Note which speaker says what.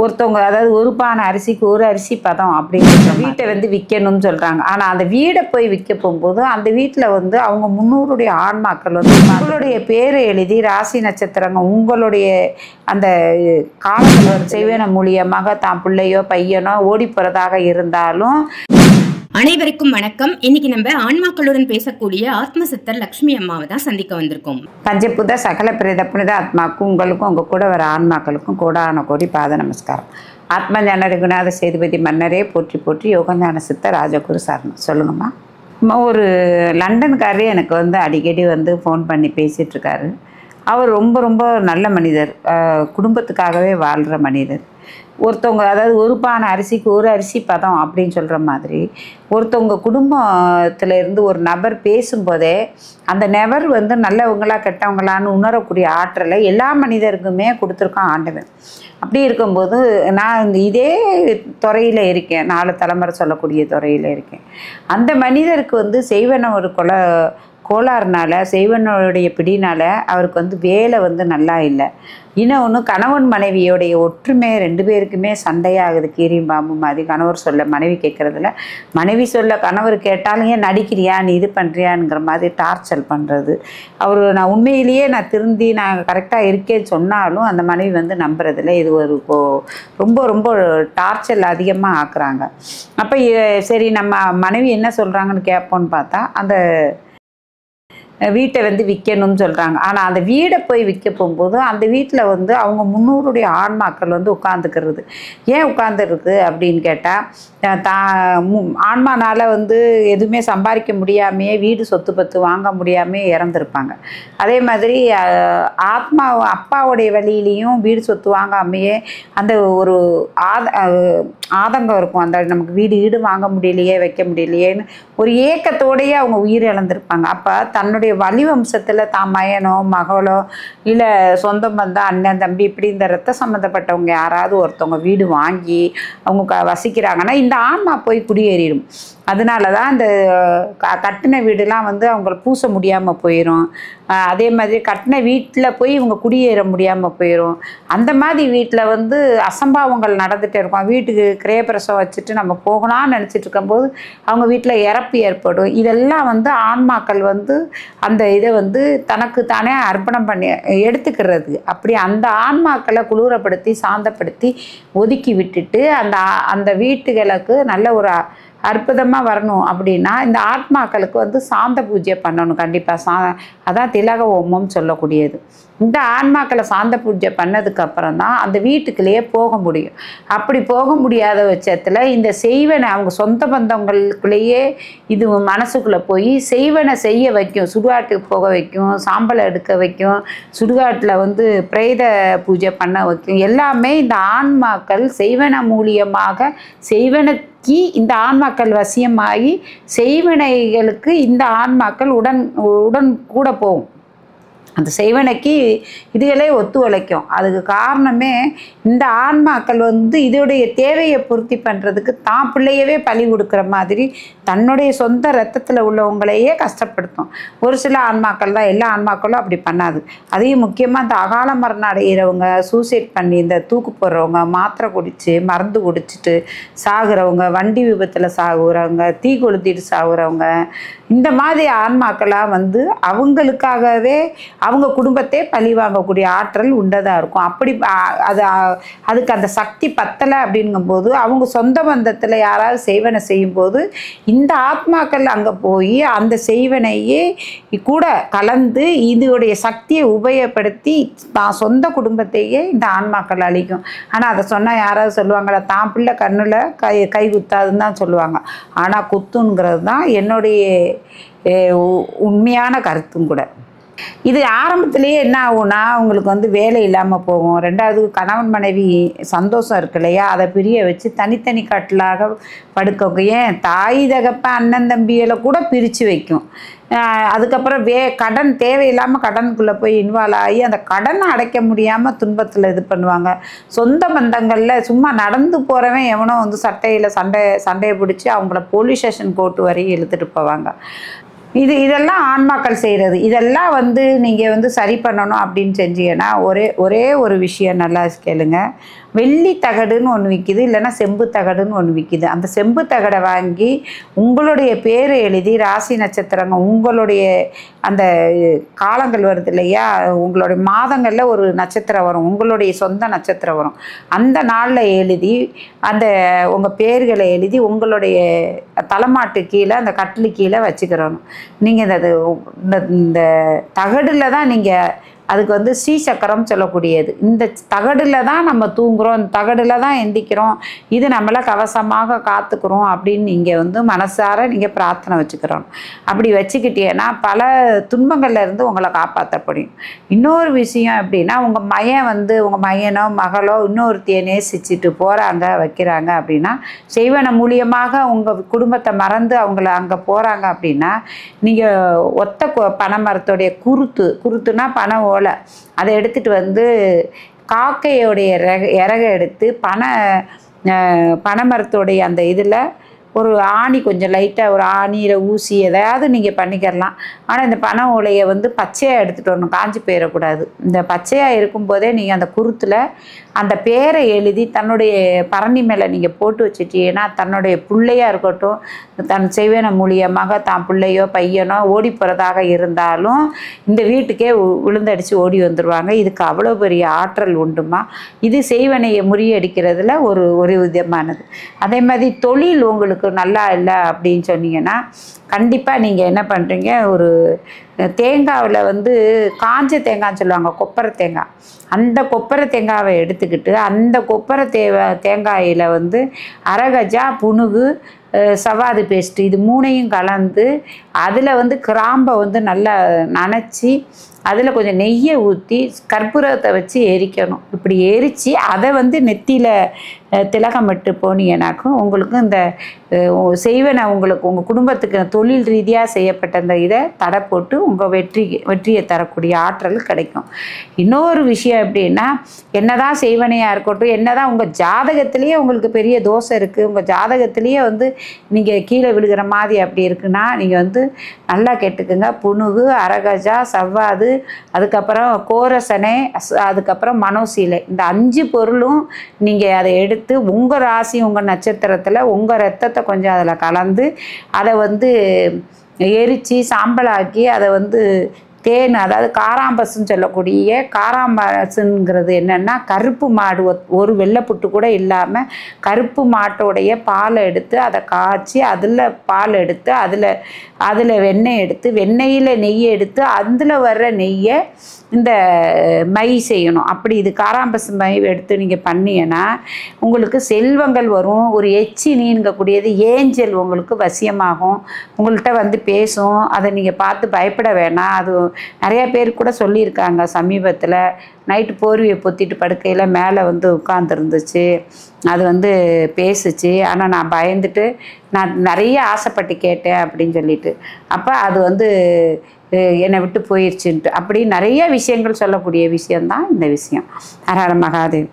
Speaker 1: ஒருத்தவங்க அதாவது ஒரு பானை அரிசிக்கு ஒரு அரிசி பதம் அப்படின்னு வீட்டை வந்து விற்கணும்னு சொல்கிறாங்க. ஆனால் அந்த வீடை போய் விற்க போகும்போது அந்த வீட்டில் வந்து அவங்க முன்னோருடைய ஆன்மாக்கள் வந்து உங்களுடைய பேரை எழுதி ராசி நட்சத்திரங்க உங்களுடைய அந்த காலத்தில் செய்வன மூலியமாக தான் பிள்ளையோ பையனோ ஓடி போகிறதாக இருந்தாலும்.
Speaker 2: அனைவருக்கும் வணக்கம். இன்னைக்கு நம்ம ஆன்மாக்களுடன் பேசக்கூடிய ஆத்ம சித்தர் லட்சுமி அம்மாவை தான் சந்திக்க வந்திருக்கோம்.
Speaker 1: பஞ்சபுத சகல பிரேத புனித ஆத்மாக்கும் உங்களுக்கும் உங்க கூட வர ஆன்மாக்களுக்கும் கோடான கோடி பாத நமஸ்காரம். ஆத்ம ஞான ரகுநாத சேதுபதி மன்னரே போற்றி போற்றி யோகஞான சித்தர் ராஜகுரு சாரணம். சொல்லுங்கம்மா. ஒரு லண்டன்காரரே எனக்கு வந்து அடிக்கடி வந்து ஃபோன் பண்ணி பேசிகிட்டு இருக்காரு. அவர் ரொம்ப ரொம்ப நல்ல மனிதர், குடும்பத்துக்காகவே வாழ்கிற மனிதர். ஒருத்தவங்க அதாவது ஒரு பானை அரிசிக்கு ஒரு அரிசி பதம் அப்படின்னு சொல்கிற மாதிரி ஒருத்தவங்க குடும்பத்தில் இருந்து ஒரு நபர் பேசும்போதே அந்த நபர் வந்து நல்லவங்களா கெட்டவங்களான்னு உணரக்கூடிய ஆற்றலை எல்லா மனிதருக்குமே கொடுத்துருக்கான் ஆண்டவன். அப்படி இருக்கும்போது நான் இதே துறையில் இருக்கேன், 4 தலைமுறை சொல்லக்கூடிய துறையில் இருக்கேன். அந்த மனிதருக்கு வந்து செய்வன ஒரு கோளாறுனால செய்வனுடைய பிடினால அவருக்கு வந்து வேலை வந்து நல்லா இல்லை. இன்னொன்று கணவன் மனைவியோடைய ஒற்றுமை 2 பேருக்குமே சண்டையாகுது. கீரியும் பாம்பு மாதிரி கணவர் சொல்ல மனைவி கேட்குறதில்ல, மனைவி சொல்ல கணவர் கேட்டாலும் ஏன் நடிக்கிறியா நீ இது பண்ணுறியாங்கிற மாதிரி டார்ச்சர் பண்ணுறது. நான் உண்மையிலேயே திருந்தி நான் கரெக்டாக இருக்கேன்னு சொன்னாலும் அந்த மனைவி வந்து நம்புறதில்ல. இது ஒரு ரொம்ப ரொம்ப டார்ச்சர் அதிகமாக ஆக்குறாங்க. அப்போ சரி நம்ம மனைவி என்ன சொல்கிறாங்கன்னு கேட்போன்னு பார்த்தா அந்த வீட்டை வந்து விற்கணும்னு சொல்கிறாங்க. ஆனால் அந்த வீடை போய் விற்க போகும்போது அந்த வீட்டில் வந்து அவங்க முன்னோருடைய ஆன்மாக்கள் வந்து உட்காந்துக்கிறது. ஏன் உட்காந்துருக்கு அப்படின்னு கேட்டால் ஆன்மானால் வந்து எதுவுமே சம்பாதிக்க முடியாமையே வீடு சொத்து பத்து வாங்க முடியாமே இறந்துருப்பாங்க. அதே மாதிரி அப்பாவுடைய வழியிலையும் வீடு சொத்து வாங்காமையே அந்த ஒரு ஆதங்கம் இருக்கும். அந்த நமக்கு வீடு வாங்க முடியலையே வைக்க முடியலையேன்னு ஒரு ஏக்கத்தோடையே அவங்க உயிர் இழந்திருப்பாங்க. அப்போ தன்னுடைய வலிவம்சத்தில் தான் மயனோ மகளோ இல்லை சொந்த பந்தம் அண்ணன் தம்பி இப்படி இந்த ரத்த சம்மந்தப்பட்டவங்க யாராவது ஒருத்தவங்க வீடு வாங்கி அவங்க வசிக்கிறாங்கன்னா இந்த ஆன்மா போய் குடியேறிடும். அதனால தான் இந்த கட்டின வீடுலாம் வந்து அவங்கள பூச முடியாமல் போயிடும். அதே மாதிரி கட்டின வீட்டில் போய் இவங்க குடியேற முடியாமல் போயிடும். அந்த மாதிரி வீட்டில் வந்து அசம்பாவங்கள் நடந்துகிட்டே இருக்கும். வீட்டுக்கு கிரேபிரசம் வச்சுட்டு நம்ம போகலாம்னு நினச்சிட்டு இருக்கும்போது அவங்க வீட்டில் இறப்பு ஏற்படும். இதெல்லாம் வந்து ஆன்மாக்கள் வந்து அந்த இதை வந்து தனக்கு தானே அர்ப்பணம் பண்ணி எடுத்துக்கிறது. அப்படி அந்த ஆன்மாக்களை குளிரப்படுத்தி சாந்தப்படுத்தி ஒதுக்கி விட்டுட்டு அந்த வீட்டுகளுக்கு நல்ல ஒரு அற்புதமாக வரணும் அப்படின்னா இந்த ஆத்மாக்களுக்கு வந்து சாந்த பூஜை பண்ணணும் கண்டிப்பாக. அதான் திலக ஹோமம் சொல்லக்கூடியது. இந்த ஆன்மாக்களை சாந்த பூஜை பண்ணதுக்கப்புறம் தான் அந்த வீட்டுக்குள்ளேயே போக முடியும். அப்படி போக முடியாத பட்சத்தில் இந்த செய்வனை அவங்க சொந்த பந்தங்களுக்குள்ளேயே இது மனசுக்குள்ளே போய் செய்வனை செய்ய வைக்கும். சுடுகாட்டுக்கு போக வைக்கும், சாம்பலை எடுக்க வைக்கும், சுடுகாட்டில் வந்து பிரேத பூஜை பண்ண வைக்கும். எல்லாமே இந்த ஆன்மாக்கள் செய்வன மூலியமாக செய்வனக்கு இந்த ஆன்மாக்கள் வசியமாகி செய்வனைகளுக்கு இந்த ஆன்மாக்கள் உடன் கூட போகும். அந்த செய்வனைக்கு இதுகளே ஒத்து உழைக்கும். அதுக்கு காரணமே இந்த ஆன்மாக்கள் வந்து இதோடைய தேவையை பூர்த்தி பண்ணுறதுக்கு தான் பிள்ளையவே பலி கொடுக்குற மாதிரி தன்னுடைய சொந்த ரத்தத்தில் உள்ளவங்களையே கஷ்டப்படுத்தும். ஒரு சில ஆன்மாக்கள் தான், எல்லா ஆன்மாக்களும் அப்படி பண்ணாது. அதையும் முக்கியமாக இந்த அகால மரணம் அடைகிறவங்க, சூசைட் பண்ணி இந்த தூக்கு போடுறவங்க, மாத்திரை குடித்து மருந்து குடிச்சிட்டு சாகுறவங்க, வண்டி விபத்தில் சாகுறவங்க, தீ கொளுத்திட்டு சாகுறவங்க, இந்த மாதிரி ஆன்மாக்களாக வந்து அவங்களுக்காகவே அவங்க குடும்பத்தை பழி வாங்கக்கூடிய ஆற்றல் உண்டதாக இருக்கும். அப்படி அதுக்கு அந்த சக்தி பத்தலை அப்படிங்கும்போது அவங்க சொந்த பந்தத்தில் யாராவது செய்வனை செய்யும்போது இந்த ஆத்மாக்கள் அங்கே போய் அந்த செய்வனையே கூட கலந்து இதோடைய சக்தியை உபயோகப்படுத்தி தான் சொந்த குடும்பத்தையே இந்த ஆன்மாக்கள் அழிக்கும். ஆனால் அதை சொன்னால் யாராவது சொல்லுவாங்களா, தான் பிள்ளை கண்ணில் கை குத்தாதுன்னு தான் சொல்லுவாங்க. ஆனால் குத்துங்கிறது தான் என்னுடைய உண்மையான கருத்தும் கூட. இது ஆரம்பத்திலேயே என்ன ஆகும்னா அவங்களுக்கு வந்து வேலை இல்லாமல் போகும். 2வது கணவன் மனைவி சந்தோஷம் இருக்கு இல்லையா, அதை பிரிய வச்சு தனித்தனி கட்டிலாக படுக்க ஏன் தாய் தகப்ப அண்ணன் தம்பிகளை கூட பிரித்து வைக்கும். அதுக்கப்புறம் கடன் தேவையில்லாமல் கடனுக்குள்ளே போய் இன்வால்வ் ஆகி அந்த கடனை அடைக்க முடியாமல் துன்பத்தில் இது பண்ணுவாங்க. சொந்த பந்தங்களில் சும்மா நடந்து போகிறவன் எவனோ வந்து சண்டையை பிடிச்சி அவங்கள போலீஸ் ஸ்டேஷன் கோர்ட்டு வரையும் இழுத்துட்டு போவாங்க. இதெல்லாம் ஆன்மாக்கள் செய்கிறது. இதெல்லாம் வந்து நீங்கள் வந்து சரி பண்ணணும் அப்படின்னு செஞ்சீங்கன்னா ஒரே ஒரு விஷயம் நல்லா கேளுங்க. வெள்ளி தகடுன்னு ஒன்று விற்கிது, இல்லைன்னா செம்பு தகடுன்னு ஒன்று விற்கிது. அந்த செம்பு தகடை வாங்கி உங்களுடைய பேரை எழுதி ராசி நட்சத்திரங்க உங்களுடைய அந்த காலங்கள் வருது இல்லையா, உங்களுடைய மாதங்களில் ஒரு நட்சத்திரம் வரும், உங்களுடைய சொந்த நட்சத்திரம் வரும். அந்த நாளில் எழுதி அந்த உங்கள் பேர்களை எழுதி உங்களுடைய தலைமாட்டு கீழே அந்த கட்டிலு கீழே வச்சுக்கிறணும். நீங்கள் இந்த தகடில் தான் நீங்கள் அதுக்கு வந்து ஸ்ரீசக்கரம் சொல்லக்கூடியது. இந்த தகடில் தான் நம்ம தூங்குகிறோம், இந்த தகடில் தான் எந்திக்கிறோம், இது நம்மளை கவசமாக காத்துக்கிறோம் அப்படின்னு நீங்கள் வந்து மனசார நீங்கள் பிரார்த்தனை வச்சுக்கிறோம். அப்படி வச்சுக்கிட்டீங்கன்னா பல துன்பங்கள்ல இருந்து உங்களை காப்பாற்ற முடியும். இன்னொரு விஷயம் எப்படின்னா, உங்கள் மையன் வந்து உங்கள் மையனோ மகளோ இன்னொருத்தையை நேசிச்சுட்டு போகிறாங்க வைக்கிறாங்க அப்படின்னா, செய்வன மூலியமாக உங்கள் குடும்பத்தை மறந்து அவங்கள அங்கே போகிறாங்க அப்படின்னா, நீங்கள் ஒத்த பனைமரத்தோடைய குருத்துனா பனை ஓலை, அதை எடுத்துகிட்டு வந்து காக்கையோடைய இறகை எடுத்து பனைமரத்தோடைய அந்த இதில் ஒரு ஆணி கொஞ்சம் லைட்டாக ஒரு ஆணியில் ஊசி எதையாவது நீங்கள் பண்ணிக்கிறலாம். ஆனால் இந்த பனை ஓலையை வந்து பச்சையாக எடுத்துகிட்டு வரணும், காஞ்சி போயிடக்கூடாது. இந்த பச்சையாக இருக்கும்போதே நீங்கள் அந்த குருத்தில் அந்த பேரை எழுதி தன்னுடைய பரணி மேலே நீங்கள் போட்டு வச்சுட்டீங்கன்னா, தன்னுடைய பிள்ளையாக இருக்கட்டும், தன் செய்வன மூலியமாக தான் பிள்ளையோ பையனோ ஓடி போகிறதாக இருந்தாலும் இந்த வீட்டுக்கே விழுந்தடிச்சு ஓடி வந்துடுவாங்க. இதுக்கு அவ்வளோ பெரிய ஆற்றல் உண்டுமா. இது செய்வனையை முறியடிக்கிறதுல ஒரு விதமானது. அதே மாதிரி தொழில் உங்களுக்கு நல்லா இல்லை அப்படின்னு சொன்னீங்கன்னா, கண்டிப்பாக நீங்கள் என்ன பண்ணுறீங்க, ஒரு தேங்காவில் வந்து காஞ்ச தேங்காய்ன்னு சொல்லுவாங்க, கொப்பரை தேங்காய். அந்த கொப்பரை தேங்காவை எடுத்துக்கிட்டு அந்த கொப்பரை தேங்காயில் வந்து அரகஜா, புனுகு, சவாது பேஸ்ட்டு இது மூணையும் கலந்து அதில் வந்து கிராம்பை வந்து நல்லா நனைச்சி அதில் கொஞ்சம் நெய்யை ஊற்றி கற்பூரத்தை வச்சு எரிக்கணும். இப்படி எரித்து அதை வந்து நெத்தியில் திலகமிட்டு போனீங்கன்னாக்கும் உங்களுக்கு இந்த செய்வன உங்களுக்கு உங்கள் குடும்பத்துக்கு தொழில் ரீதியாக செய்யப்பட்ட அந்த இதை தடை போட்டு உங்கள் வெற்றியை தரக்கூடிய ஆற்றல் கிடைக்கும். இன்னொரு விஷயம் எப்படின்னா, என்னதான் செய்வனையாக இருக்கட்டும், என்னதான் உங்கள் ஜாதகத்திலேயே உங்களுக்கு பெரிய தோசை இருக்குது, உங்கள் ஜாதகத்திலேயே வந்து நீங்கள் கீழே விழுகிற மாதிரி அப்படி இருக்குன்னா, நீங்கள் வந்து நல்லா கேட்டுக்குங்க. புனுகு, அரகஜா, சவ்வாது, அதுக்கப்புறம் கோரசனை, அதுக்கப்புறம் மனோசீலை, இந்த 5 பொருளும் நீங்கள் அதை எடுத்து உங்கள் ராசி உங்கள் நட்சத்திரத்தில் உங்கள் ரத்தத்தை கொஞ்சம் அதில் கலந்து அதை வந்து எரித்து சாம்பலாக்கி அதை வந்து தேன், அதாவது காராம்பசுன்னு சொல்லக்கூடிய காராம்பசுங்கிறது என்னென்னா, கருப்பு மாடு ஒரு வெள்ளைப்புட்டு கூட இல்லாமல் கருப்பு மாட்டோடைய பாலை எடுத்து அதை காய்ச்சி அதில் பால் எடுத்து அதில் வெண்ணெய் எடுத்து வெண்ணெயில் நெய் எடுத்து அதில் வர்ற நெய்யை இந்த மை செய்யணும். அப்படி இது காராம்பசு மை எடுத்து நீங்கள் பண்ணீங்கன்னா உங்களுக்கு செல்வங்கள் வரும். ஒரு எச்சினிங்கக்கூடியது ஏஞ்சல் உங்களுக்கு வசியமாகும், உங்கள்கிட்ட வந்து பேசும். அதை நீங்கள் பார்த்து பயப்பட வேணாம். அது நிறையா பேர் கூட சொல்லியிருக்காங்க. சமீபத்தில் நைட்டு போர்வையை பொத்திட்டு படுக்கையில் மேலே வந்து உட்காந்துருந்துச்சு, அது வந்து பேசுச்சு. ஆனால் நான் பயந்துட்டு நான் நிறைய ஆசைப்பட்டு கேட்டேன் அப்படின்னு சொல்லிட்டு, அப்போ அது வந்து என்னை விட்டு போயிடுச்சுன்ட்டு அப்படி நிறைய விஷயங்கள் சொல்லக்கூடிய விஷயந்தான் இந்த விஷயம். ஹர ஹர மகாதேவ்.